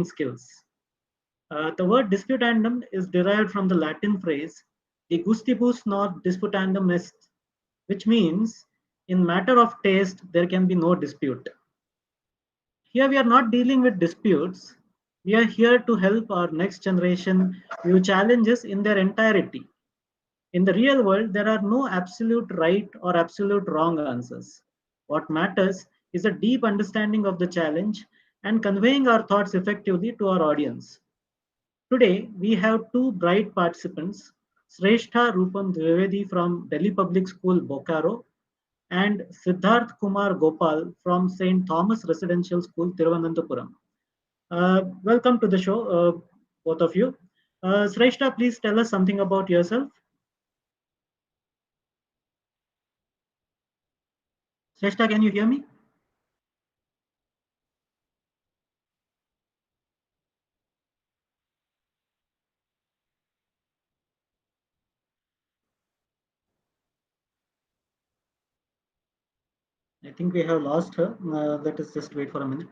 skills. The word disputandum is derived from the Latin phrase de gustibus non disputandum est, which means in matter of taste there can be no dispute. Here we are not dealing with disputes. We are here to help our next generation view challenges in their entirety. In the real world, there are no absolute right or absolute wrong answers. What matters is a deep understanding of the challenge and conveying our thoughts effectively to our audience. Today, we have two bright participants, Sreshta Rupam Dwivedi from Delhi Public School, Bokaro, and Siddharth Kumar Gopal from St. Thomas Residential School, Thiruvananthapuram. Welcome to the show, both of you. Sreshta, please tell us something about yourself. Sreshta, can you hear me? I think we have lost her. Let us just wait for a minute.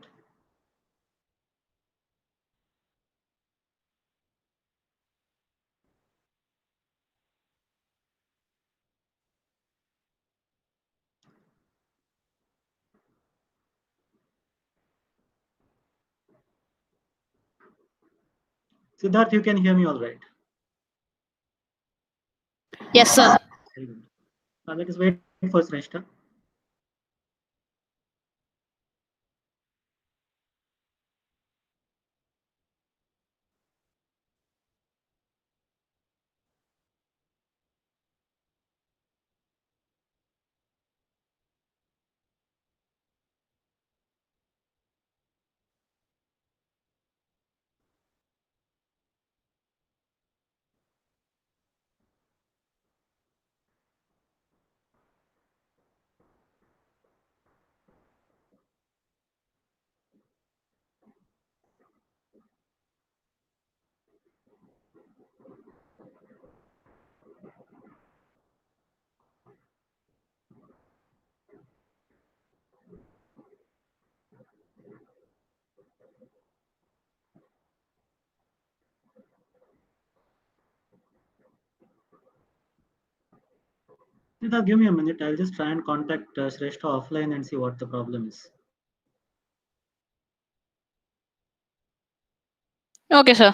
Siddharth, you can hear me all right. Yes, sir. Very good. Let us wait for Sreshta. Siddharth, give me a minute. I'll just try and contact Sreshta offline and see what the problem is. Okay, sir.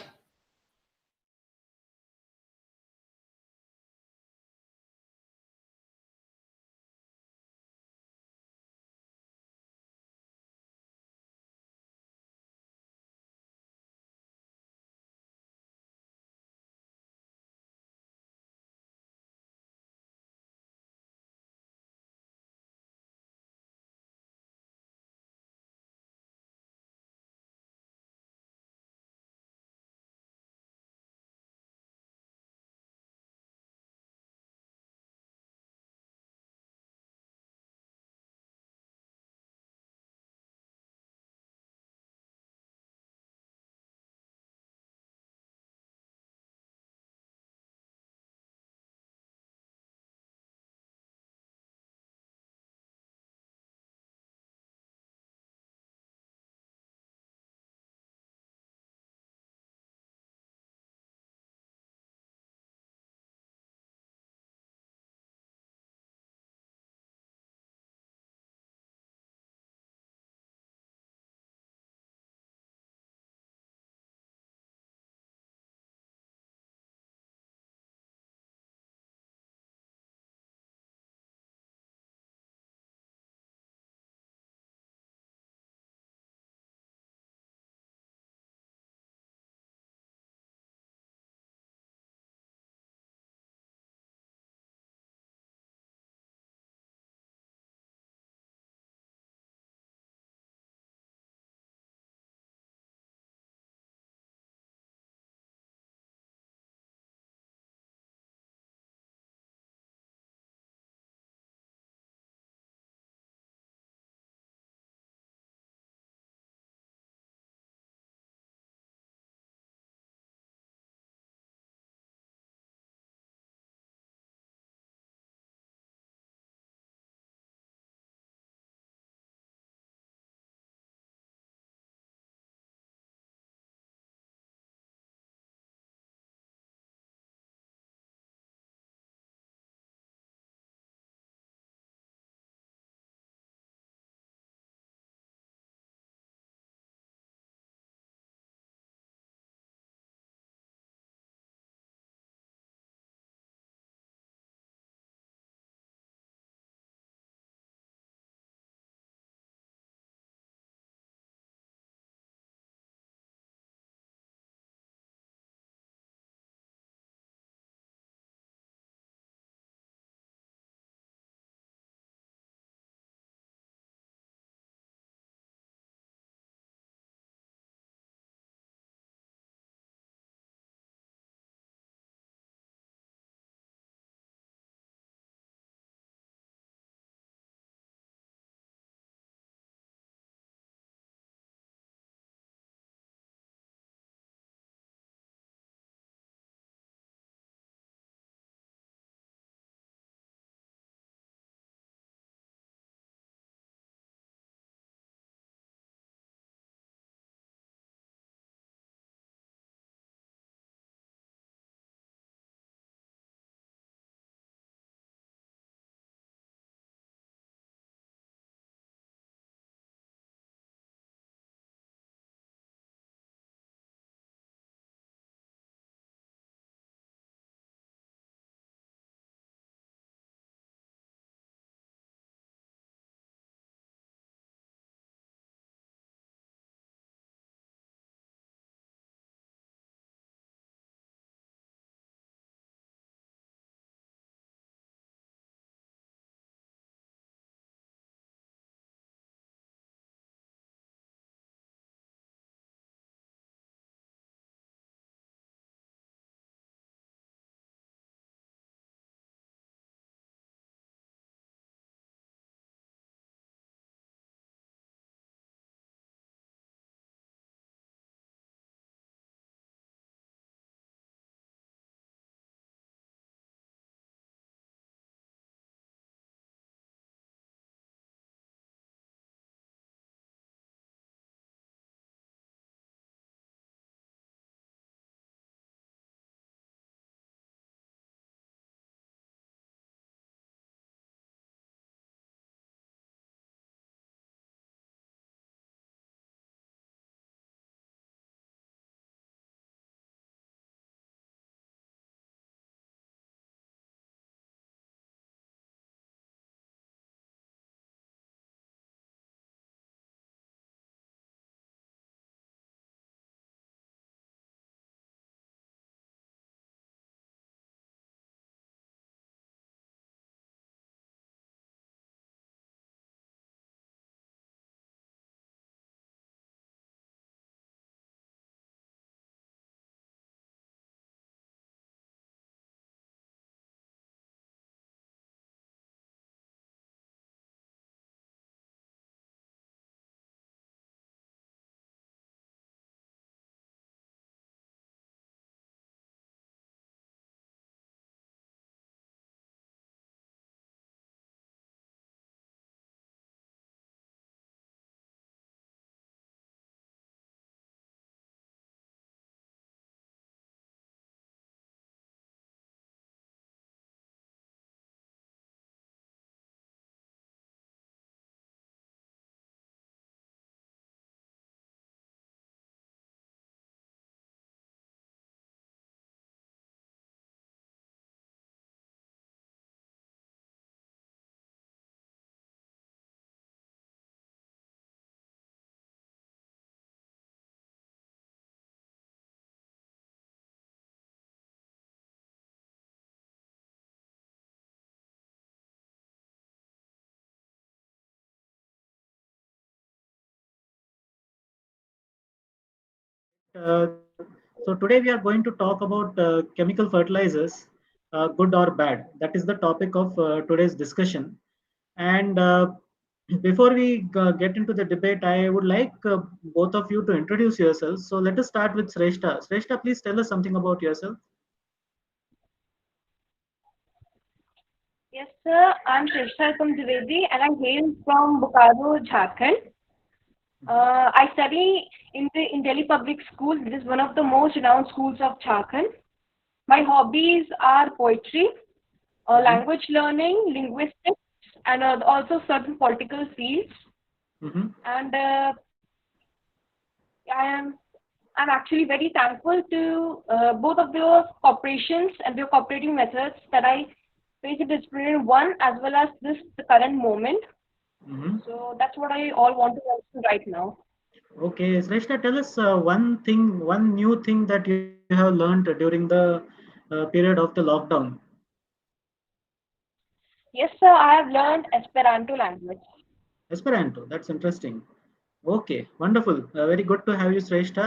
So today we are going to talk about chemical fertilizers, good or bad. That is the topic of today's discussion. And before we get into the debate, I would like both of you to introduce yourselves. So let us start with Sreshta. Sreshta, please tell us something about yourself. Yes, sir. I'm Disputandum Debating and I hail from Bokaro, Jharkhand. Mhm, I study in Delhi Public School. It is one of the most renowned schools of Jharkhand. My hobbies are poetry, mhm, language learning, linguistics, and also certain political fields. mhm. And I am I'm actually very thankful to both of their corporations and their cooperating methods that I face in this period one as well as this the current moment. Mhm. So that's what I all want to mention right now. Okay, Sreshta, tell us one new thing that you have learned during the period of the lockdown. Yes, sir, I have learned Esperanto language. Esperanto, that's interesting. Okay, wonderful. Very good to have you, Sreshta,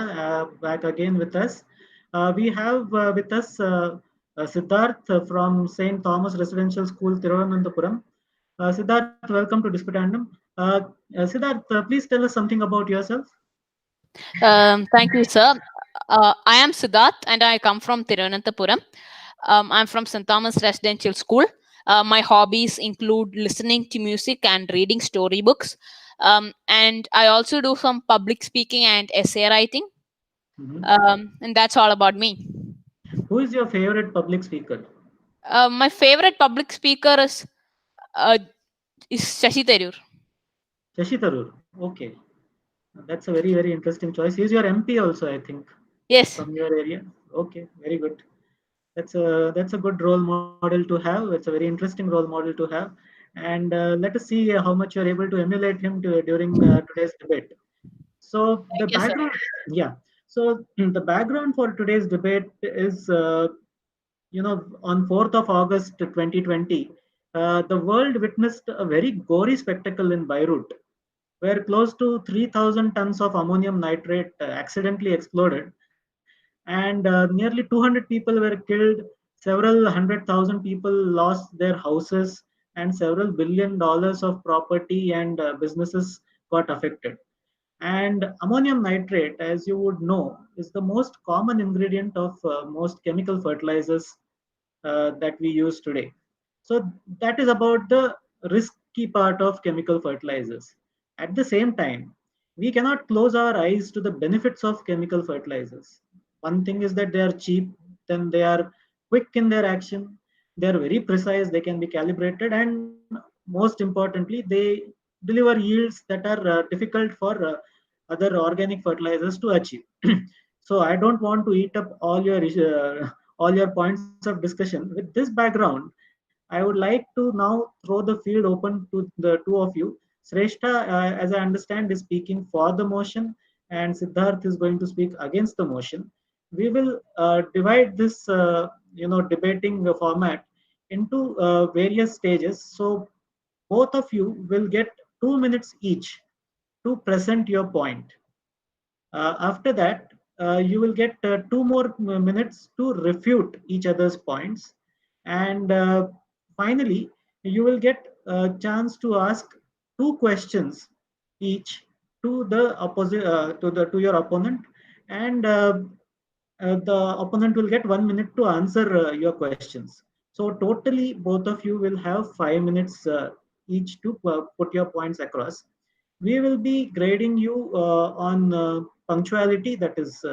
back again with us. We have with us Siddharth from St. Thomas Residential School, Thiruvananthapuram. Siddharth, welcome to Disputandum. Siddharth, please tell us something about yourself. Thank you, sir. I am Siddharth and I come from Tirunanthapuram. I'm from St. Thomas Residential School. My hobbies include listening to music and reading storybooks. And I also do some public speaking and essay writing. Mhm. And that's all about me. Who is your favorite public speaker? My favorite public speaker uh, is Shashi Tharoor. Shashi Tharoor. Okay, that's a very, very interesting choice. He's your MP also, I think, Yes. from your area. Okay, very good. That's a good role model to have. It's a very interesting role model to have, and let us see how much you're able to emulate him during today's debate. So the Thank you, sir. background, yeah. So the background for today's debate is, on 4th of August 2020, the world witnessed a very gory spectacle in Beirut, where close to 3,000 tons of ammonium nitrate accidentally exploded, and nearly 200 people were killed, several hundred thousand people lost their houses, and several billion dollars of property and businesses got affected. And ammonium nitrate, as you would know, is the most common ingredient of most chemical fertilizers that we use today. So that is about the risky part of chemical fertilizers. At the same time, we cannot close our eyes to the benefits of chemical fertilizers. One thing is that they are cheap, then they are quick in their action, they are very precise, they can be calibrated, and most importantly, they deliver yields that are difficult for other organic fertilizers to achieve. So I don't want to eat up all your points of discussion. With this background, I would like to now throw the field open to the two of you. Sreshta, as I understand, is speaking for the motion, and Siddharth is going to speak against the motion. We will divide this, debating format into various stages. So both of you will get 2 minutes each to present your point. After that, you will get two more minutes to refute each other's points. And finally, you will get a chance to ask two questions each to the opposite to your opponent, and the opponent will get 1 minute to answer your questions. So totally, both of you will have 5 minutes each to put your points across. We will be grading you on punctuality, that is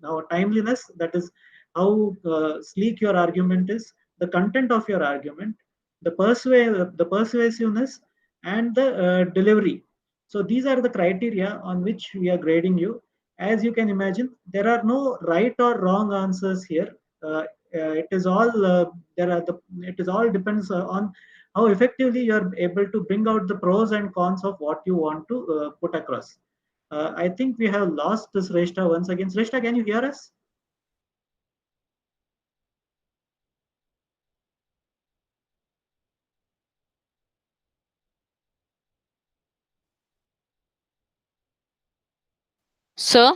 now timeliness, that is how sleek your argument is, the content of your argument, the persuasiveness, and the delivery. So these are the criteria on which we are grading you. As you can imagine, there are no right or wrong answers here. It is all there are the it is all depends on how effectively you're able to bring out the pros and cons of what you want to put across. I think we have lost this Sreshta once again. Sreshta, can you hear us? Sir,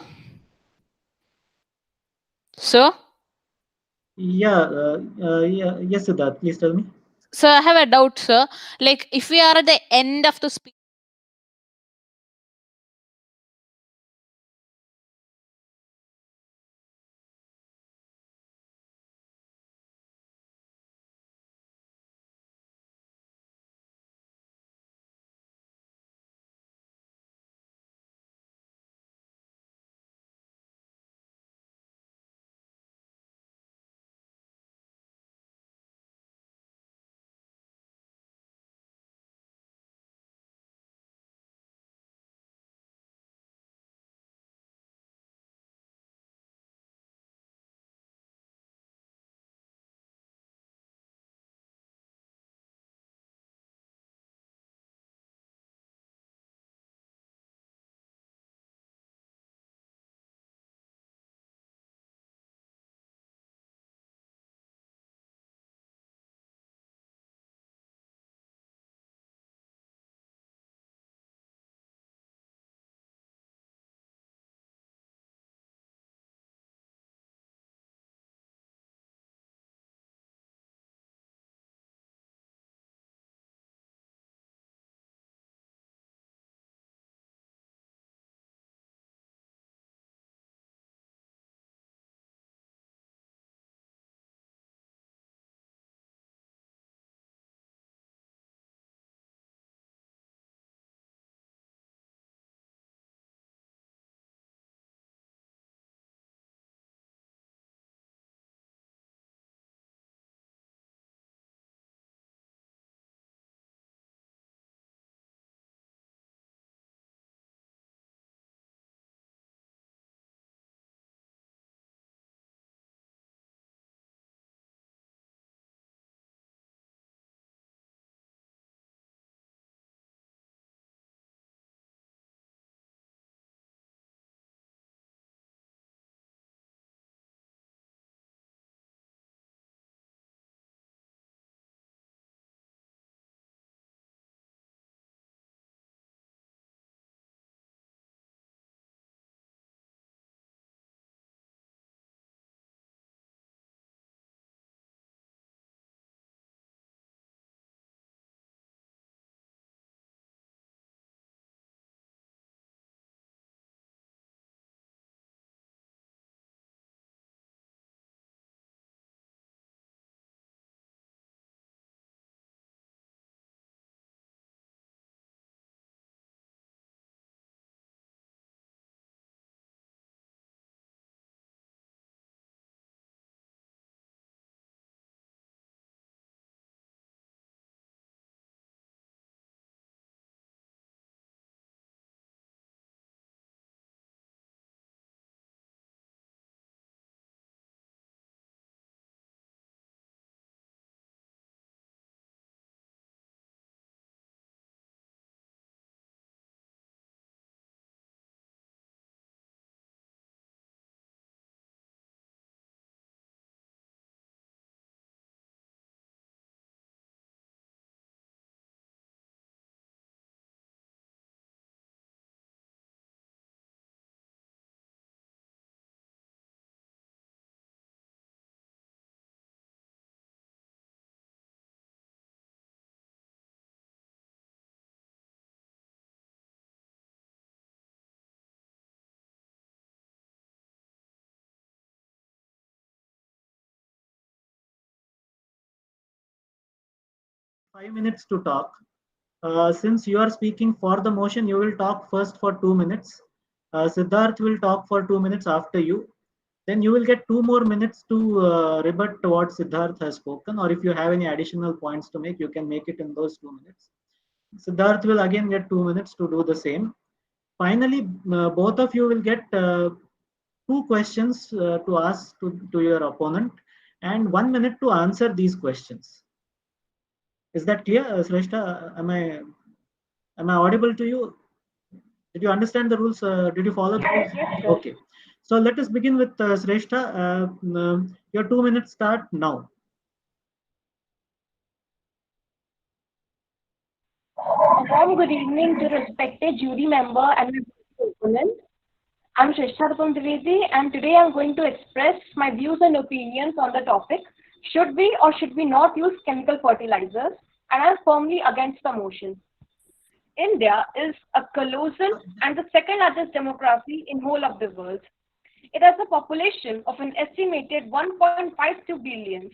So, Yes, Siddharth, please tell me. so I have a doubt, sir. Like, if we are at the end of the speech, You have 5 minutes to talk. Since you are speaking for the motion, you will talk first for 2 minutes. Siddharth will talk for 2 minutes after you. Then you will get 2 more minutes to rebut what Siddharth has spoken, or if you have any additional points to make, you can make it in those 2 minutes. Siddharth will again get 2 minutes to do the same. Finally, both of you will get two questions to ask to your opponent and 1 minute to answer these questions. Is that clear, Shrestha? Am I audible to you? Did you understand the rules? Did you follow the rules? Yes, sir. Okay. So let us begin with Shrestha. Your 2 minutes start now. A warm good evening to respected jury member and my opponent. I'm Shrestha Dwivedi, and today I'm going to express my views and opinions on the topic: should we or should we not use chemical fertilizers? And I'm firmly against the motion. India is a colossal and the second largest demography in whole of the world. It has a population of an estimated 1.52 billion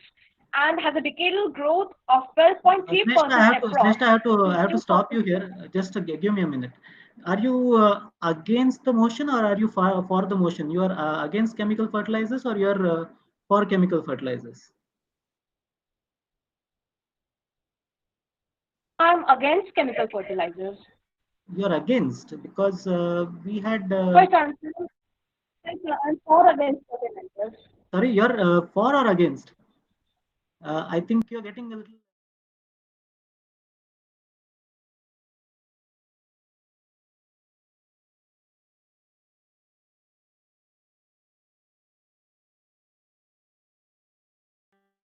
and has a decadal growth of Shrestha, 12.3% approx I since have to stop you 2000. here. Just give me a minute. Are you against the motion or are you for the motion? You are against chemical fertilizers or you are for chemical fertilizers? I'm against chemical fertilizers. You are against because we had. Quite answer, I'm for against fertilizers. Sorry, you're for or against? I think you're getting a little.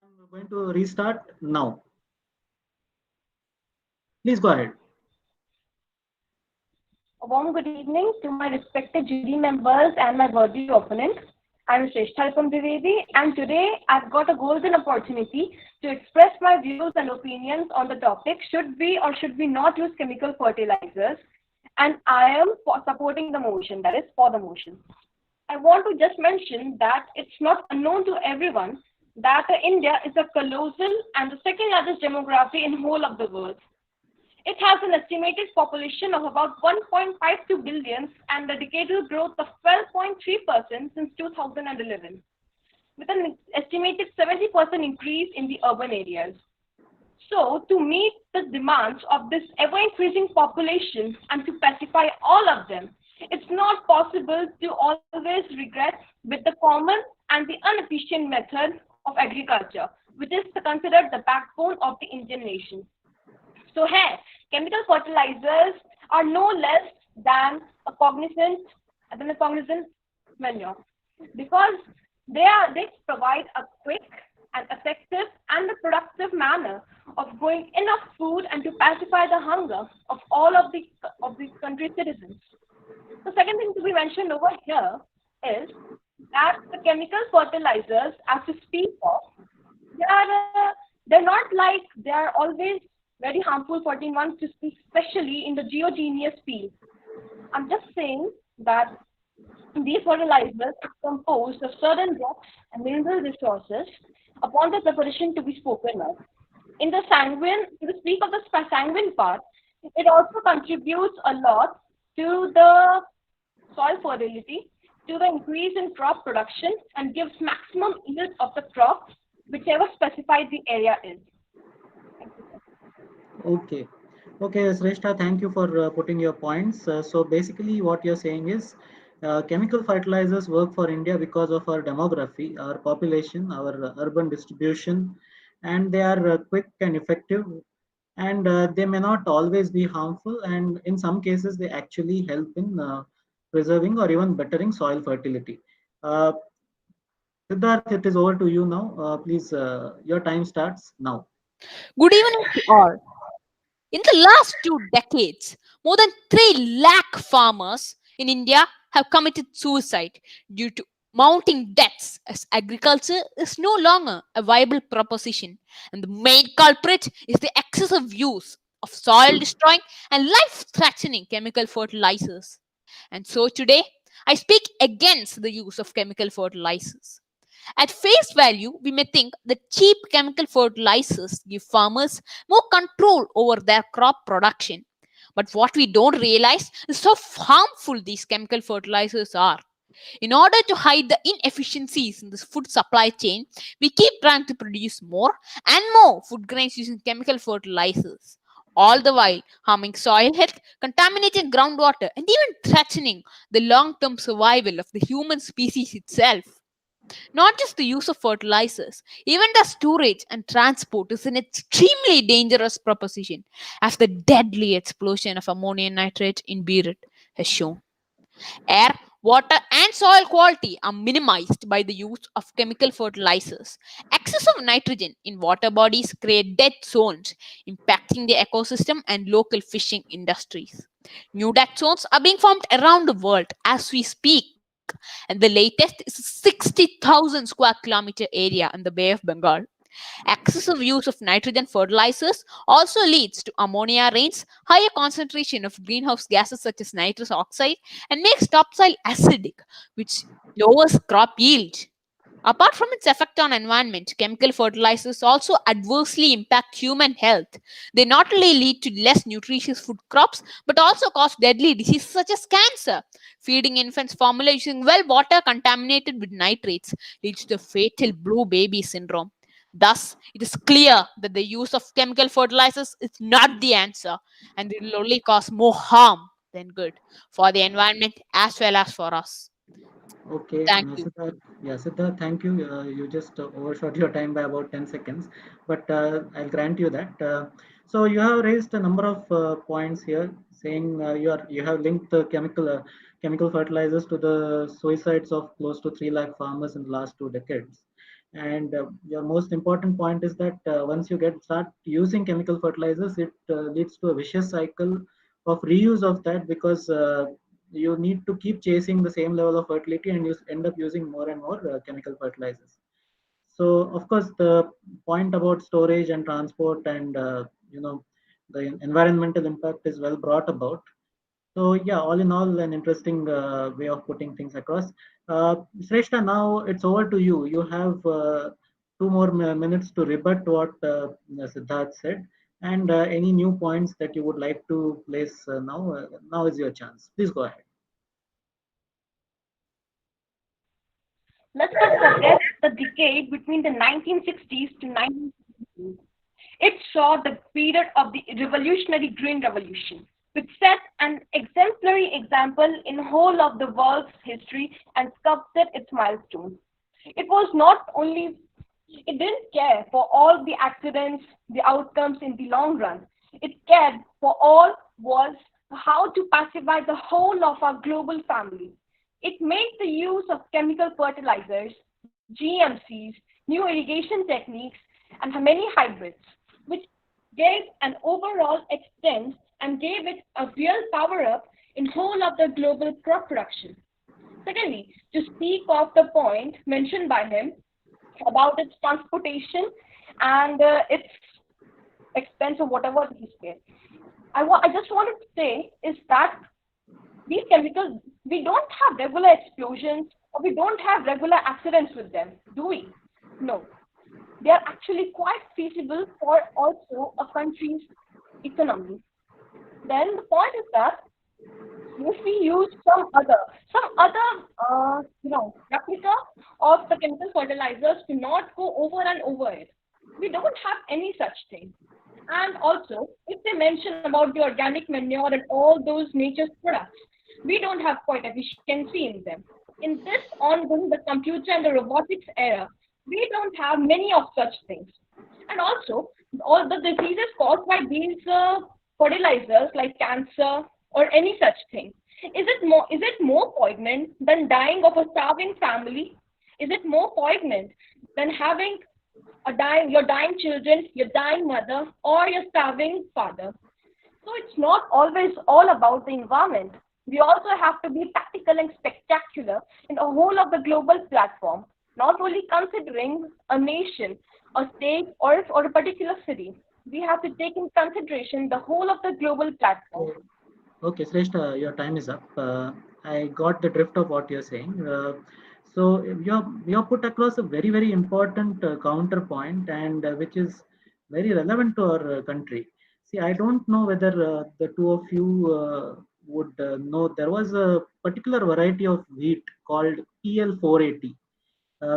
I'm going to restart now. Please go ahead. A warm good evening to my respected jury members and my worthy opponent. I'm Shrestha Dwivedi, and today I've got a golden opportunity to express my views and opinions on the topic: should we or should we not use chemical fertilizers? And I am for supporting the motion, that is for the motion. I want to just mention that it's not unknown to everyone that India is a colossal and the second largest demography in whole of the world. It has an estimated population of about 1.52 billion and a decadal growth of 12.3% since 2011, with an estimated 70% increase in the urban areas. So, to meet the demands of this ever increasing population and to pacify all of them, it's not possible to always regret with the common and the inefficient method of agriculture, which is considered the backbone of the Indian nation. So here, chemical fertilizers are no less than a cognizant manure because they provide a quick and effective and a productive manner of growing enough food and to pacify the hunger of all of the country's citizens. The second thing to be mentioned over here is that the chemical fertilizers, as we speak of, they are they're not like they are always very harmful for the ones to speak, especially in the geogenius field. I'm just saying that these fertilizers are composed of certain rocks and mineral resources upon the preparation to be spoken of. In the sanguine, to speak of the sanguine part, it also contributes a lot to the soil fertility, to the increase in crop production, and gives maximum yield of the crop, whichever specified the area is. Okay. Okay, Sreshta, thank you for putting your points. So basically what you're saying is chemical fertilizers work for India because of our demography, our population, our urban distribution, and they are quick and effective, and they may not always be harmful, and in some cases they actually help in preserving or even bettering soil fertility. Uh, Siddharth, it is over to you now. Please, your time starts now. Good evening to all. In the last 2 decades, more than 3 lakh farmers in India have committed suicide due to mounting deaths as agriculture is no longer a viable proposition. And the main culprit is the excessive use of soil destroying and life threatening chemical fertilizers. And so today, I speak against the use of chemical fertilizers. At face value, we may think that cheap chemical fertilizers give farmers more control over their crop production. But what we don't realize is how harmful these chemical fertilizers are. In order to hide the inefficiencies in the food supply chain, we keep trying to produce more and more food grains using chemical fertilizers. All the while harming soil health, contaminating groundwater, and even threatening the long term survival of the human species itself. Not just the use of fertilizers, even the storage and transport is an extremely dangerous proposition, as the deadly explosion of ammonium nitrate in Beirut has shown. Air, water, and soil quality are minimized by the use of chemical fertilizers. Excessive nitrogen in water bodies create dead zones, impacting the ecosystem and local fishing industries. New dead zones are being formed around the world as we speak. peak, and the latest is 60,000 square kilometer area in the Bay of Bengal. Excessive use of nitrogen fertilizers also leads to ammonia rains, higher concentration of greenhouse gases such as nitrous oxide, and makes topsoil acidic, which lowers crop yield. Apart from its effect on environment, chemical fertilizers also adversely impact human health. They not only lead to less nutritious food crops, but also cause deadly diseases such as cancer. Feeding infants formula using well water contaminated with nitrates leads to fatal blue baby syndrome. Thus, it is clear that the use of chemical fertilizers is not the answer, and it will only cause more harm than good for the environment as well as for us. Okay, Thank you. Siddharth, yeah, Siddharth, thank you. You just overshot your time by about 10 seconds, but I'll grant you that. So you have raised a number of points here, saying you have linked the chemical fertilizers to the suicides of close to 3 lakh farmers in the last 2 decades. And your most important point is that once you start using chemical fertilizers, it leads to a vicious cycle of reuse of that, because you need to keep chasing the same level of fertility, and you end up using more and more chemical fertilizers. So of course the point about storage and transport and the environmental impact is well brought about. So yeah, all in all, an interesting way of putting things across. Sreshta, now it's over to you. You have two more minutes to rebut what Siddharth said, and any new points that you would like to place now. Now is your chance. Please go ahead. Let's not forget the decade between the 1960s to 1970s. It saw the period of the revolutionary Green Revolution, which set an exemplary example in whole of the world's history and sculpted its milestones. It was not only it didn't care for all the accidents, the outcomes in the long run. It cared for all was how to pacify the whole of our global family. It made the use of chemical fertilizers, GMCs, new irrigation techniques, and many hybrids, which gave an overall extent and gave it a real power up in whole of the global crop production. Secondly, to speak of the point mentioned by him about its transportation and its expense or whatever he said. I just wanted to say is that these chemicals, we don't have regular explosions or we don't have regular accidents with them, do we? No. They are actually quite feasible for also a country's economy. Then the point is that if we use some other replica of the chemical fertilizers to not go over and over it. We don't have any such thing. And also, if they mention about the organic manure and all those nature's products, we don't have quite efficiency in them. In this ongoing the computer and the robotics era, we don't have many of such things. And also, all the diseases caused by these fertilizers like cancer or any such thing. Is it more poignant than dying of a starving family? Is it more poignant than having your dying children, your dying mother, or your starving father? So it's not always all about the environment. We also have to be tactical and spectacular in the whole of the global platform, not only considering a nation, a state, or a particular city. We have to take in consideration the whole of the global platform. Okay, Sreshta, your time is up. I got the drift of what you're saying. So you have put across a very very important counterpoint, and which is very relevant to our country. See, I don't know whether the two of you would know there was a particular variety of wheat called PL480,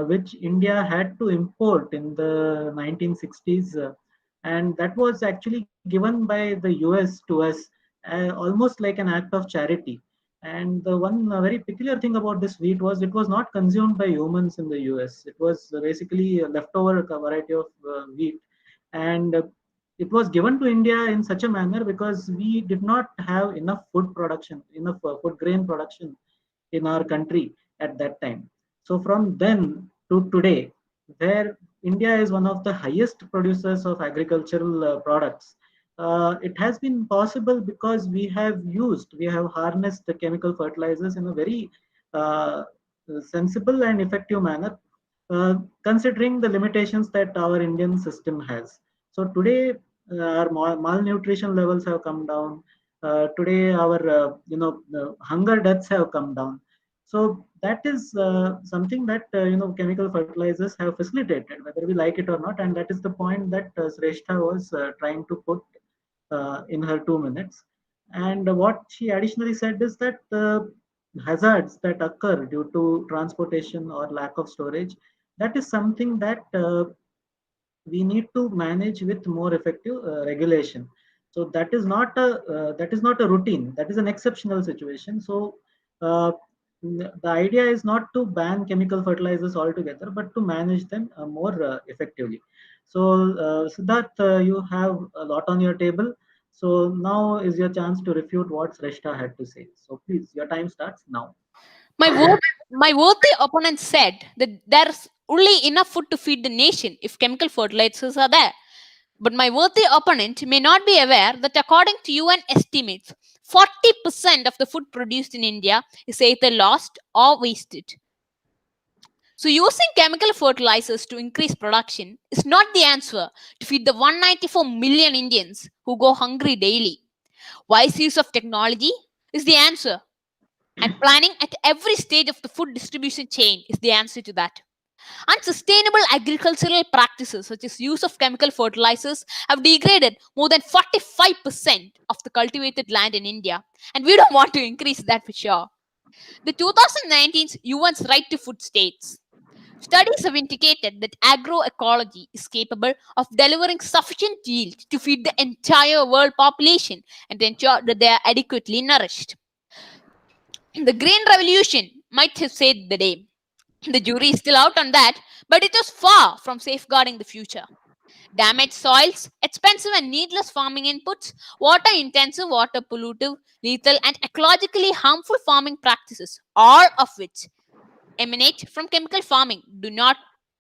which India had to import in the 1960s, and that was actually given by the US to us, almost like an act of charity. And the one very peculiar thing about this wheat was it was not consumed by humans in the US. It was basically a leftover variety of wheat, and it was given to India in such a manner because we did not have enough food production, enough food grain production in our country at that time. So from then to today, where India is one of the highest producers of agricultural products, it has been possible because we have harnessed the chemical fertilizers in a very uh, sensible and effective manner, considering the limitations that our Indian system has. So today, our malnutrition levels have come down. Today, our hunger deaths have come down. So that is something that chemical fertilizers have facilitated, whether we like it or not, and that is the point that Sreshta was trying to put in her 2 minutes. And what she additionally said is that the hazards that occur due to transportation or lack of storage, that is something that we need to manage with more effective regulation. So that is not a routine, that is an exceptional situation. So the idea is not to ban chemical fertilizers altogether, but to manage them more effectively. So Siddharth, you have a lot on your table, so now is your chance to refute what Sreshta had to say. So please, your time starts now. My my worthy opponent said that there's only enough food to feed the nation if chemical fertilizers are there. But my worthy opponent may not be aware that according to UN estimates, 40% of the food produced in India is either lost or wasted. So, using chemical fertilizers to increase production is not the answer to feed the 194 million Indians who go hungry daily. Wise use of technology is the answer, and planning at every stage of the food distribution chain is the answer to that. Unsustainable agricultural practices such as use of chemical fertilizers have degraded more than 45% of the cultivated land in India, and we don't want to increase that for sure. The 2019 UN's Right to Food states studies have indicated that agroecology is capable of delivering sufficient yield to feed the entire world population and ensure that they are adequately nourished. The Green Revolution might have saved the day. The jury is still out on that, but it is far from safeguarding the future. Damaged soils, expensive and needless farming inputs, water intensive, water pollutive, lethal, and ecologically harmful farming practices, all of which emanate from chemical farming, do not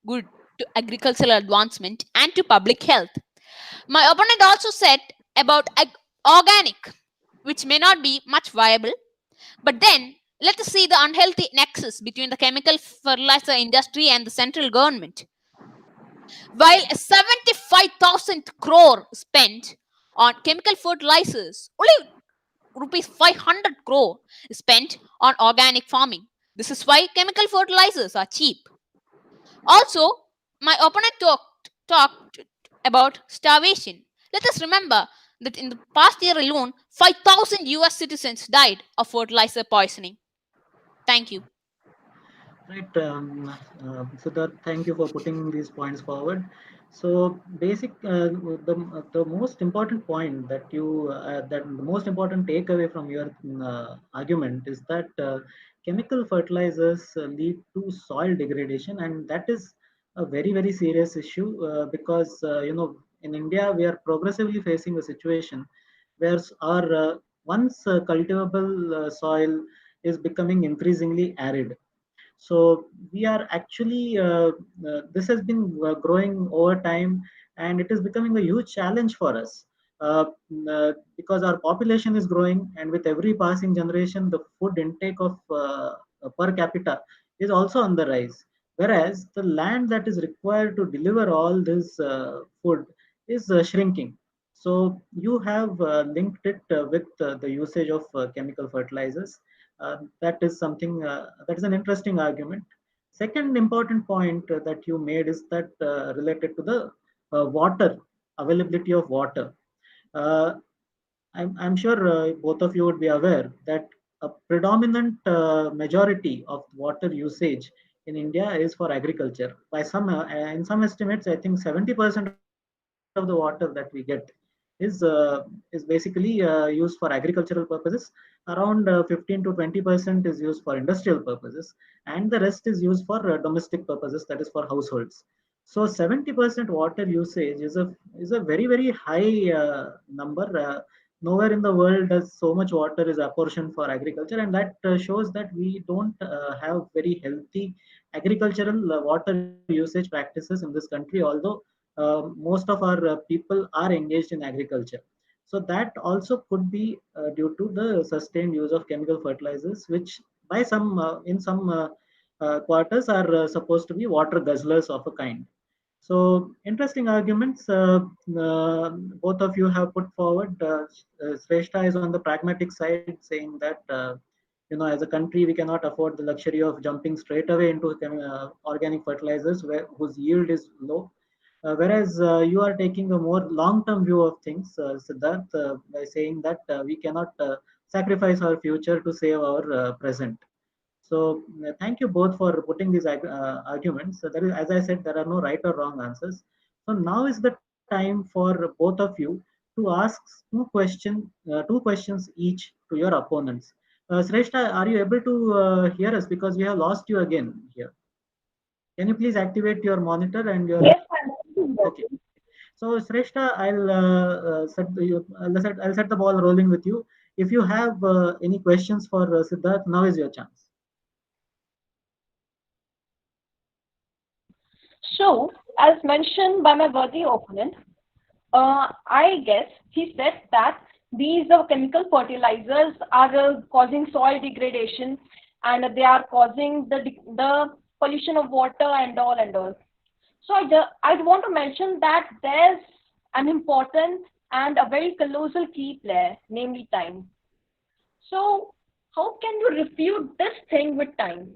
good to agricultural advancement and to public health. My opponent also said about organic, which may not be much viable, but then let us see the unhealthy nexus between the chemical fertilizer industry and the central government. While 75,000 crore spent on chemical fertilizers, only rupees 500 crore is spent on organic farming. This is why chemical fertilizers are cheap. Also, my opponent talked about starvation. Let us remember that in the past year alone, 5,000 US citizens died of fertilizer poisoning. Thank you. Right, Siddharth, thank you for putting these points forward. So, the most important point that the most important takeaway from your argument is that chemical fertilizers lead to soil degradation, and that is a very serious issue because in India we are progressively facing a situation where our once cultivable soil is becoming increasingly arid. So we are actually this has been growing over time, and it is becoming a huge challenge for us uh, because our population is growing, and with every passing generation the food intake of per capita is also on the rise, whereas the land that is required to deliver all this food is shrinking. So you have linked it with the usage of chemical fertilizers. That is something that is an interesting argument. Second important point that you made is that related to the water availability of water. Uh, I'm sure both of you would be aware that a predominant majority of water usage in India is for agriculture. In some estimates, I think 70% of the water that we get is basically used for agricultural purposes. Around 15 to 20% is used for industrial purposes, and the rest is used for domestic purposes, that is for households. So 70% water usage is a very high number. Nowhere in the world does so much water is apportioned for agriculture, and that shows that we don't have very healthy agricultural water usage practices in this country, although most of our people are engaged in agriculture. So that also could be due to the sustained use of chemical fertilizers, which by some in some quarters are supposed to be water guzzlers of a kind. So interesting arguments. Both of you have put forward. Sreshta is on the pragmatic side, saying that as a country we cannot afford the luxury of jumping straight away into organic fertilizers whose yield is low. Whereas you are taking a more long-term view of things, Siddharth, by saying that we cannot sacrifice our future to save our present. So thank you both for putting these arguments. So there is, as I said, there are no right or wrong answers. So now is the time for both of you to ask two questions each to your opponents. Sreshta, are you able to hear us? Because we have lost you again here. Can you please activate your monitor and your? Yes, I'm Okay. So Sreshta, I'll set the ball rolling with you. If you have any questions for Siddharth, now is your chance. So, as mentioned by my worthy opponent, I guess he said that these chemical fertilizers are causing soil degradation and they are causing the pollution of water and all and all. So I want to mention that there's an important and a very colossal key player, namely time. So how can you refute this thing with time?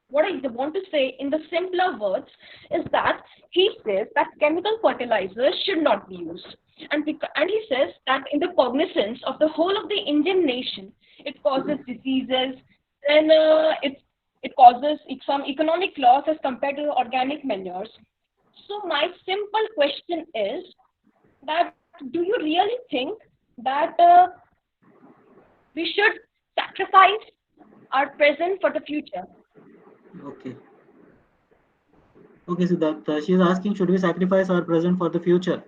What I want to say in the simpler words is that he says that chemical fertilizers should not be used. And he says that in the cognizance of the whole of the Indian nation, it causes diseases, and it causes some economic loss as compared to organic manures. So my simple question is that do you really think that we should sacrifice our present for the future? Okay. Okay, Siddharth. She is asking, should we sacrifice our present for the future?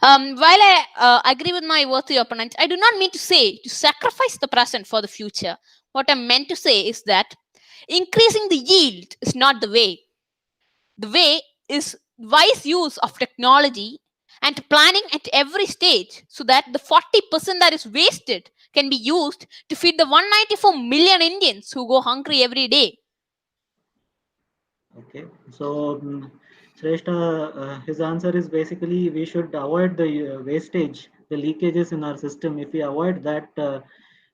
While I agree with my worthy opponent, I do not mean to say to sacrifice the present for the future. What I meant to say is that increasing the yield is not the way. The way is wise use of technology and planning at every stage so that the 40% that is wasted can be used to feed the 194 million Indians who go hungry every day. Okay, so Shrestha, his answer is basically we should avoid the wastage, the leakages in our system. If we avoid that,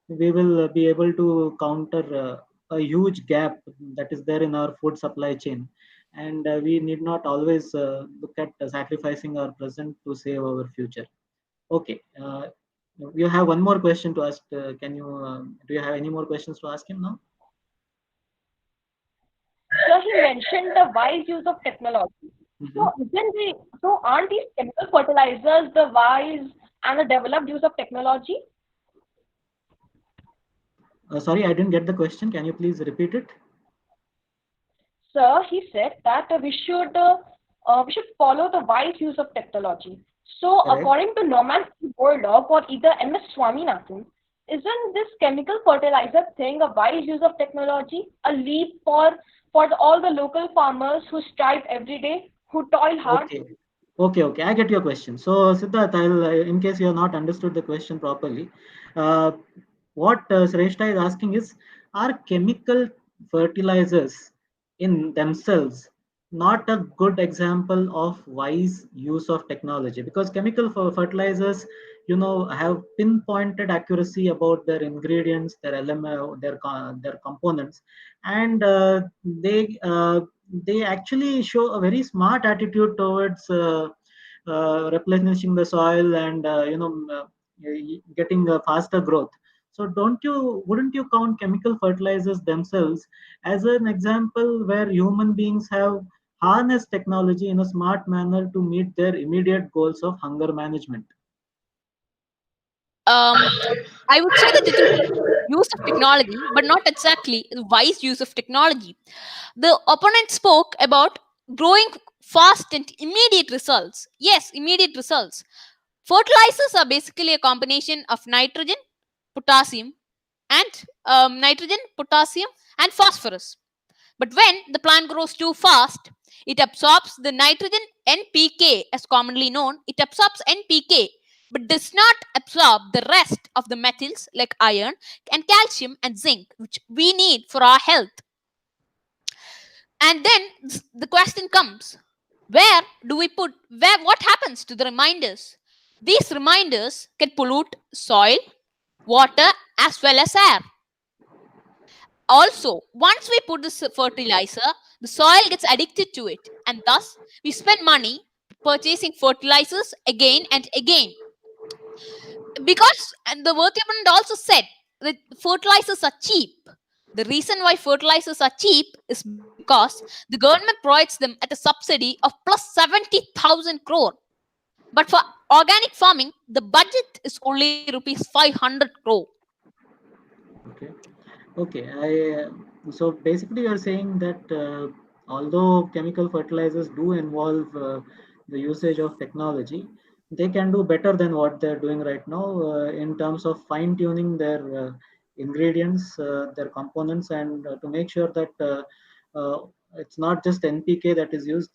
we will be able to counter a huge gap that is there in our food supply chain. And we need not always look at sacrificing our present to save our future. Okay, you have one more question to ask. Do you have any more questions to ask him now? So he mentioned the wise use of technology. Mhm. So aren't these chemical fertilizers the wise and the developed use of technology? Sorry, I didn't get the question. Can you please repeat it? Sir, he said that we should follow the wise use of technology. So Correct. according to Norman Borlaug or either M.S. Swaminathan, isn't this chemical fertilizer thing a wise use of technology? A leap all the local farmers who strive every day, who toil hard? Okay. Okay. I get your question. So, Siddharth, in case you have not understood the question properly, uh, what Sreshta is asking is, are chemical fertilizers in themselves not a good example of wise use of technology? Because chemical fertilizers, have pinpointed accuracy about their ingredients, their element, their components, and they actually show a very smart attitude towards replenishing the soil and getting a faster growth. So wouldn't you count chemical fertilizers themselves as an example where human beings have harnessed technology in a smart manner to meet their immediate goals of hunger management? Um, I would say that it is use of technology, but not exactly the wise use of technology. The opponent spoke about growing fast and immediate results. Yes, immediate results. Fertilizers are basically a combination of potassium, nitrogen, potassium, and phosphorus. But when the plant grows too fast, it absorbs the nitrogen NPK, as commonly known. It absorbs NPK but does not absorb the rest of the metals like iron and calcium and zinc, which we need for our health. And then the question comes, where do we put, what happens to the reminders? These reminders can pollute soil, water, as well as air. Also, once we put this fertilizer, the soil gets addicted to it, and thus we spend money purchasing fertilizers again and again. Because, and the work opponent also said that fertilizers are cheap. The reason why fertilizers are cheap is because the government provides them at a subsidy of plus 70,000 crore. But for organic farming, the budget is only rupees 500 crore. Okay. Okay. So basically you're saying that although chemical fertilizers do involve the usage of technology, they can do better than what they're doing right now in terms of fine tuning their ingredients, their components, and to make sure that it's not just NPK that is used.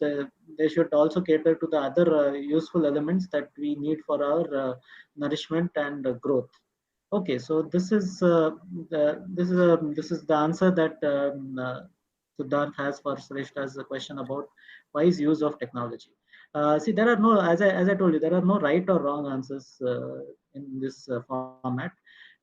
They should also cater to the other useful elements that we need for our nourishment and growth. Okay, so this is the answer that Siddharth has for Sreshta's question about wise use of technology. See, there are no, as I told you, there are no right or wrong answers in this format.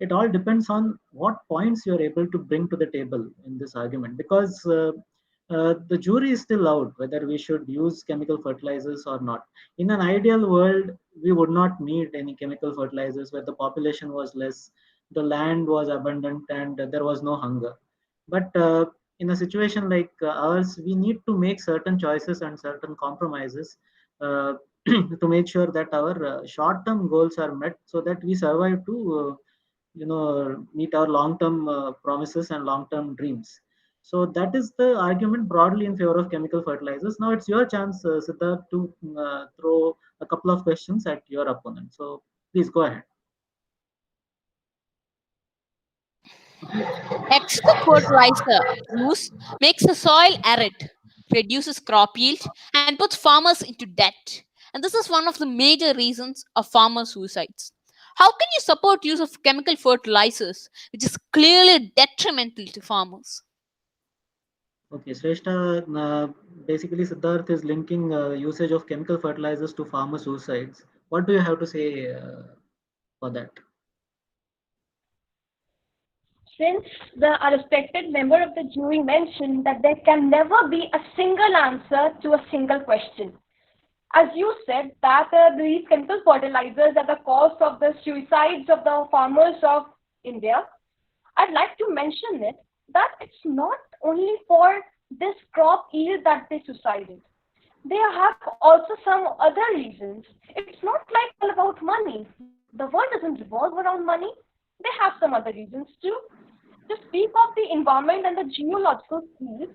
It all depends on what points you are able to bring to the table in this argument, because the jury is still out whether we should use chemical fertilizers or not. In an ideal world, we would not need any chemical fertilizers where the population was less, the land was abundant, and there was no hunger. But in a situation like ours, we need to make certain choices and certain compromises uh, to make sure that our short-term goals are met, so that we survive to meet our long-term promises and long-term dreams. So that is the argument broadly in favor of chemical fertilizers. Now it's your chance, Siddharth, to throw a couple of questions at your opponent. So please go ahead. Extra fertilizer use makes the soil arid, reduces crop yield, and puts farmers into debt. And this is one of the major reasons of farmer suicides. How can you support use of chemical fertilizers, which is clearly detrimental to farmers? Okay, Shrestha, basically Siddharth is linking usage of chemical fertilizers to farmer suicides. What do you have to say for that? Since the respected member of the jury mentioned that there can never be a single answer to a single question. As you said, that these chemical fertilizers are the cause of the suicides of the farmers of India, I'd like to mention it that it's not only for this crop yield that they suicided. They have also some other reasons. It's not like all about money. The world doesn't revolve around money. They have some other reasons too. To speak of the environment and the geological field,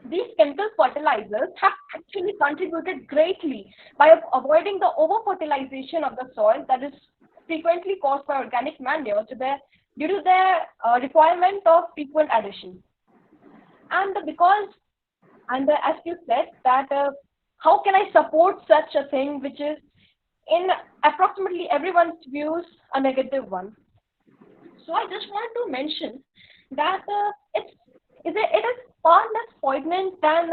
these chemical fertilizers have actually contributed greatly by avoiding the over-fertilization of the soil that is frequently caused by organic manure due to their requirement of frequent addition. And because, and as you said, that how can I support such a thing which is in approximately everyone's views a negative one? So I just wanted to mention that it is far less poignant than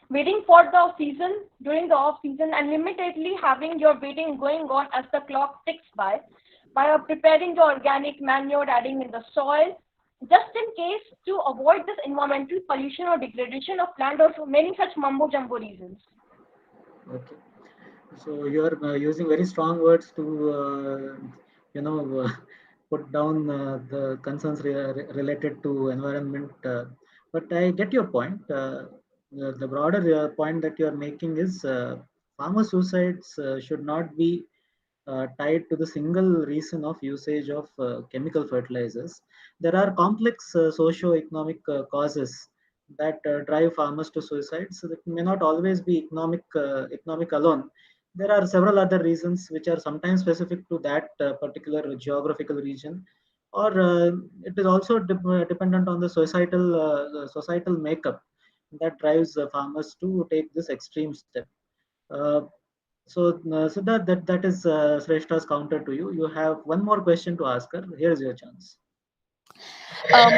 waiting for the off season during the off season and limitedly having your waiting going on as the clock ticks by preparing the organic manure, adding in the soil, just in case to avoid this environmental pollution or degradation of land or for many such mumbo jumbo reasons. Okay. So you are using very strong words to, put down the concerns related to environment. But I get your point. The broader point that you are making is farmer suicides should not be tied to the single reason of usage of chemical fertilizers. There are complex socio-economic causes that drive farmers to suicide. So that may not always be economic alone. There are several other reasons which are sometimes specific to that particular geographical region, or it is also dependent on the societal makeup that drives farmers to take this extreme step. Uh, So that is Sreshta's counter to you. You have one more question to ask her. Here's your chance. Um,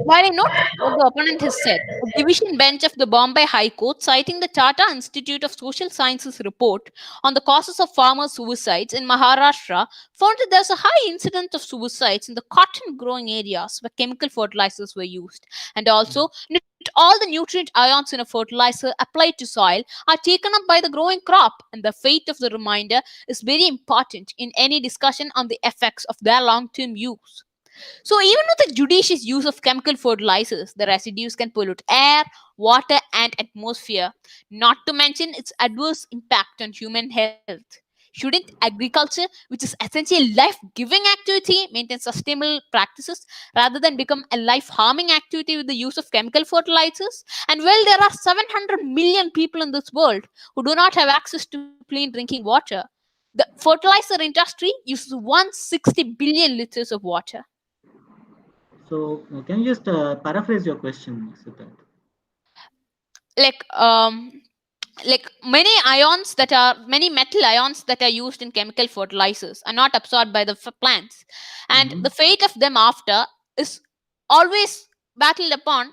while I note what the opponent has said, a division bench of the Bombay High Court, citing the Tata Institute of Social Sciences report on the causes of farmer suicides in Maharashtra, found that there's a high incidence of suicides in the cotton growing areas where chemical fertilizers were used. And also, not all the nutrient ions in a fertilizer applied to soil are taken up by the growing crop, and the fate of the remainder is very important in any discussion on the effects of their long term use. So, even with the judicious use of chemical fertilizers, the residues can pollute air, water, and atmosphere, not to mention its adverse impact on human health. Shouldn't agriculture, which is essentially a life giving activity, maintain sustainable practices rather than become a life harming activity with the use of chemical fertilizers? And well, there are 700 million people in this world who do not have access to clean drinking water. The fertilizer industry uses 160 billion liters of water. So can you just paraphrase your question, Siddharth? like um like many metal ions that are used in chemical fertilizers are not absorbed by the plants, and Mm-hmm. the fate of them after is always battled upon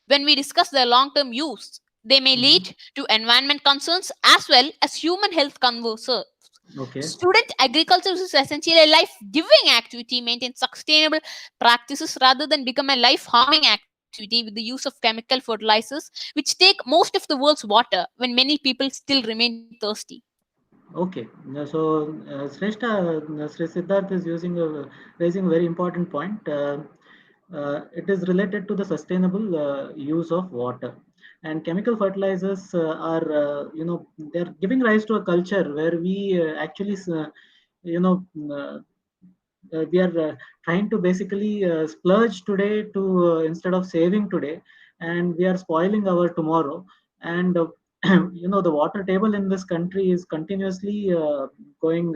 when we discuss their long term use. They may Mm-hmm. lead to environment concerns as well as human health concerns. Okay. Student agriculture is essentially a life giving activity, maintain sustainable practices rather than become a life harming activity with the use of chemical fertilizers, which take most of the world's water when many people still remain thirsty. Okay. So Sreshta, Sri Siddharth is raising a very important point. It is related to the sustainable use of water, and chemical fertilizers are they're giving rise to a culture where we actually you know uh, we are trying to basically splurge today to instead of saving today, and we are spoiling our tomorrow. And the water table in this country is continuously going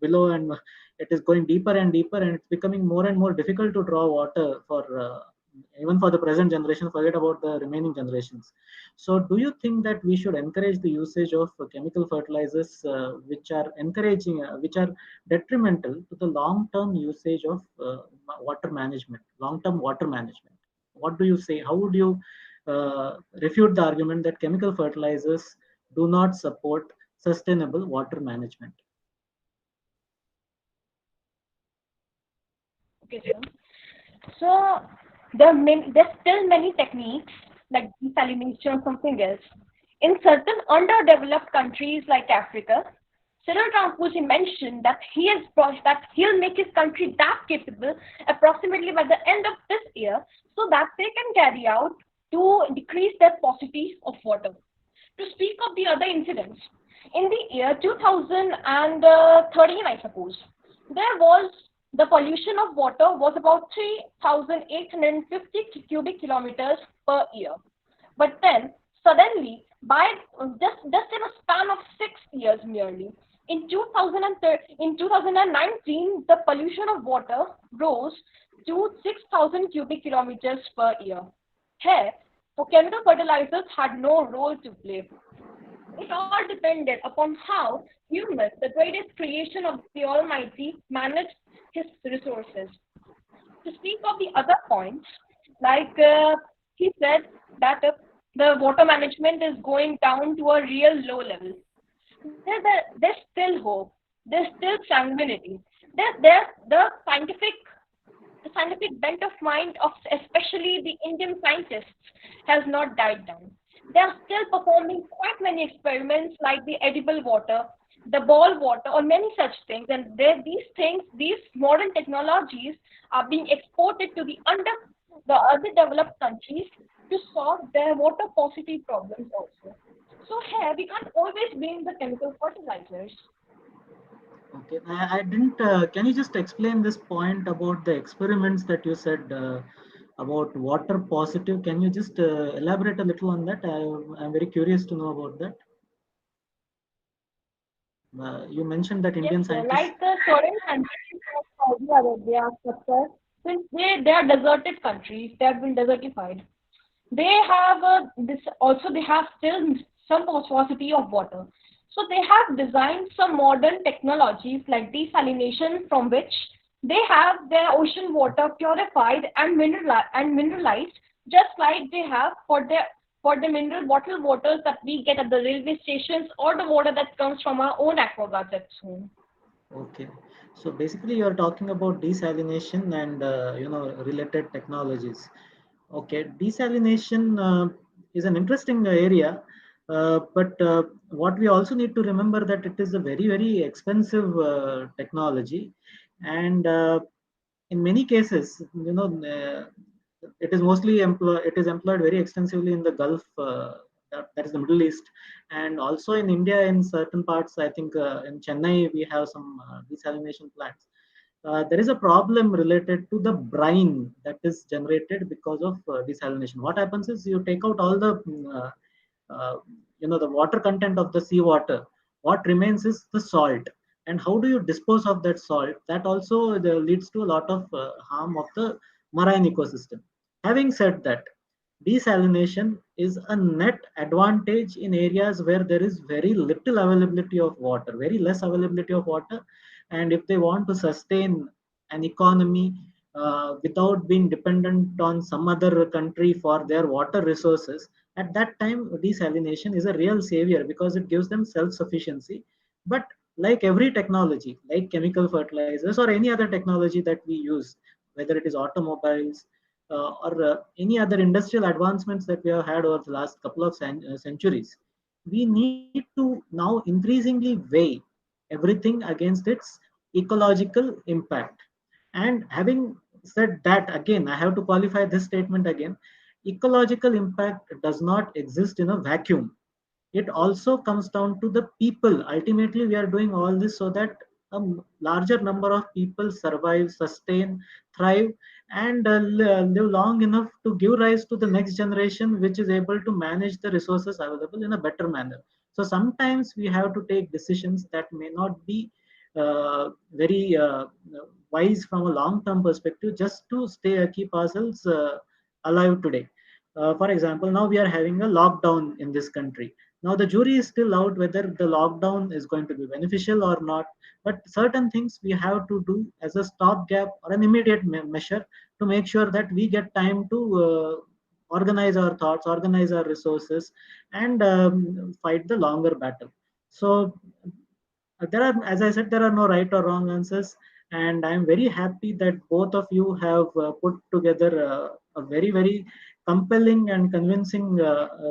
below, and it is going deeper and deeper, and it's becoming more and more difficult to draw water for even for the present generation, forget about the remaining generations. So do you think that we should encourage the usage of chemical fertilizers which are detrimental to the long-term usage of long-term water management? What do you say? How would you refute the argument that chemical fertilizers do not support sustainable water management? Okay, sir. So there's still many techniques like desalination or something else. In certain underdeveloped countries like Africa, Cyril Ramaphosa mentioned that that he'll make his country that capable approximately by the end of this year, so that they can carry out to decrease their paucity of water. To speak of the other incidents, in the year 2013, I suppose, there was the pollution of water was about 3,850 cubic kilometers per year. But then suddenly, by just in a span of 6 years merely, in 2019, the pollution of water rose to 6,000 cubic kilometers per year. Here, chemical fertilizers had no role to play. It all depended upon how humans, the greatest creation of the Almighty, managed his resources. To speak of the other points, like he said that the water management is going down to a real low level. There's still hope. There's still sanguinity. The scientific bent of mind of especially the Indian scientists has not died down. They are still performing quite many experiments like the edible water, the ball water, or many such things. And these modern technologies are being exported to the other developed countries to solve their water paucity problems also. So here we can't always blame the chemical fertilizers. Okay, I didn't. Can you just explain this point about the experiments that you said about water positive? Can you just elaborate a little on that? I'm very curious to know about that. You mentioned that Yes, Indian sir. scientists. Like the certain countries like Saudi Arabia, Qatar, since they are deserted countries, they have been desertified. They have this also they have still some paucity of water. So they have designed some modern technologies like desalination, from which they have their ocean water purified and mineralized, just like they have for the mineral bottled waters that we get at the railway stations, or the water that comes from our own aquaguards at home. Okay. So basically, you are talking about desalination and related technologies. Okay, desalination is an interesting area, but what we also need to remember that it is a very expensive technology, and in many cases, it is mostly employed. It is employed very extensively in the Gulf, that is the Middle East, and also in India in certain parts. I think in Chennai we have some desalination plants. There is a problem related to the brine that is generated because of desalination. What happens is you take out all the uh, the water content of the seawater. What remains is the salt. And how do you dispose of that salt? That also leads to a lot of harm of the marine ecosystem. Having said that, desalination is a net advantage in areas where there is very little availability of water, very less availability of water. And if they want to sustain an economy without being dependent on some other country for their water resources, at that time desalination is a real savior because it gives them self-sufficiency. But like every technology, like chemical fertilizers or any other technology that we use, whether it is automobiles or any other industrial advancements that we have had over the last couple of centuries, we need to now increasingly weigh everything against its ecological impact. And having said that, again, I have to qualify this statement again: ecological impact does not exist in a vacuum. It also comes down to the people. Ultimately, we are doing all this so that a larger number of people survive, sustain, thrive, and live long enough to give rise to the next generation, which is able to manage the resources available in a better manner. So sometimes we have to take decisions that may not be very wise from a long-term perspective, just to keep ourselves alive today. For example, now we are having a lockdown in this country. Now the jury is still out whether the lockdown is going to be beneficial or not. But certain things we have to do as a stopgap or an immediate measure to make sure that we get time to organize our thoughts, organize our resources, and fight the longer battle. So there are, as I said, there are no right or wrong answers, and I'm very happy that both of you have put together a very compelling and convincing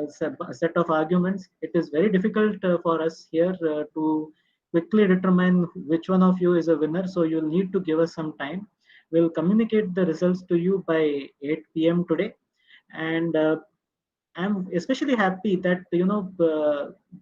set of arguments. It is very difficult for us here to quickly determine which one of you is a winner, so you'll need to give us some time. We'll communicate the results to you by 8 p.m. today, and I'm especially happy that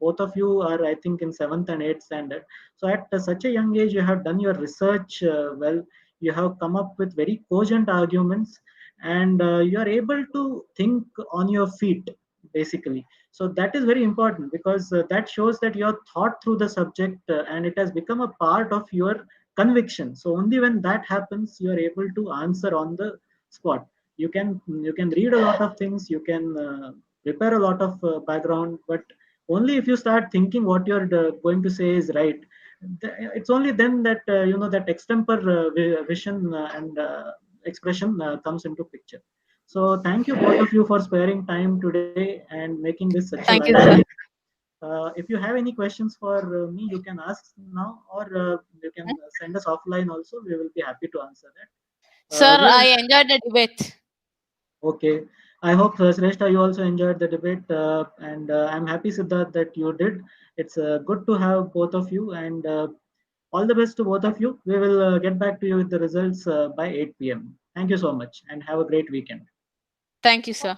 both of you are, I think, in seventh and eighth standard. So at such a young age, you have done your research well. You have come up with very cogent arguments, and you are able to think on your feet, basically. So that is very important because that shows that you have thought through the subject and it has become a part of your conviction. So only when that happens, you are able to answer on the spot. You can read a lot of things, you can prepare a lot of background, but only if you start thinking what you're going to say is right, it's only then that that extemper vision and expression comes into picture. So thank you both of you for sparing time today and making this such a Thank you, lively. sir. If you have any questions for me, you can ask now, or you can send us offline also. We will be happy to answer that. Sir, We are I enjoyed the debate. Okay. I hope, Shrestha, you also enjoyed the debate, and I'm happy, Siddharth, that you did. It's good to have both of you, and all the best to both of you. We will get back to you with the results by 8 p.m. Thank you so much, and have a great weekend. Thank you, sir.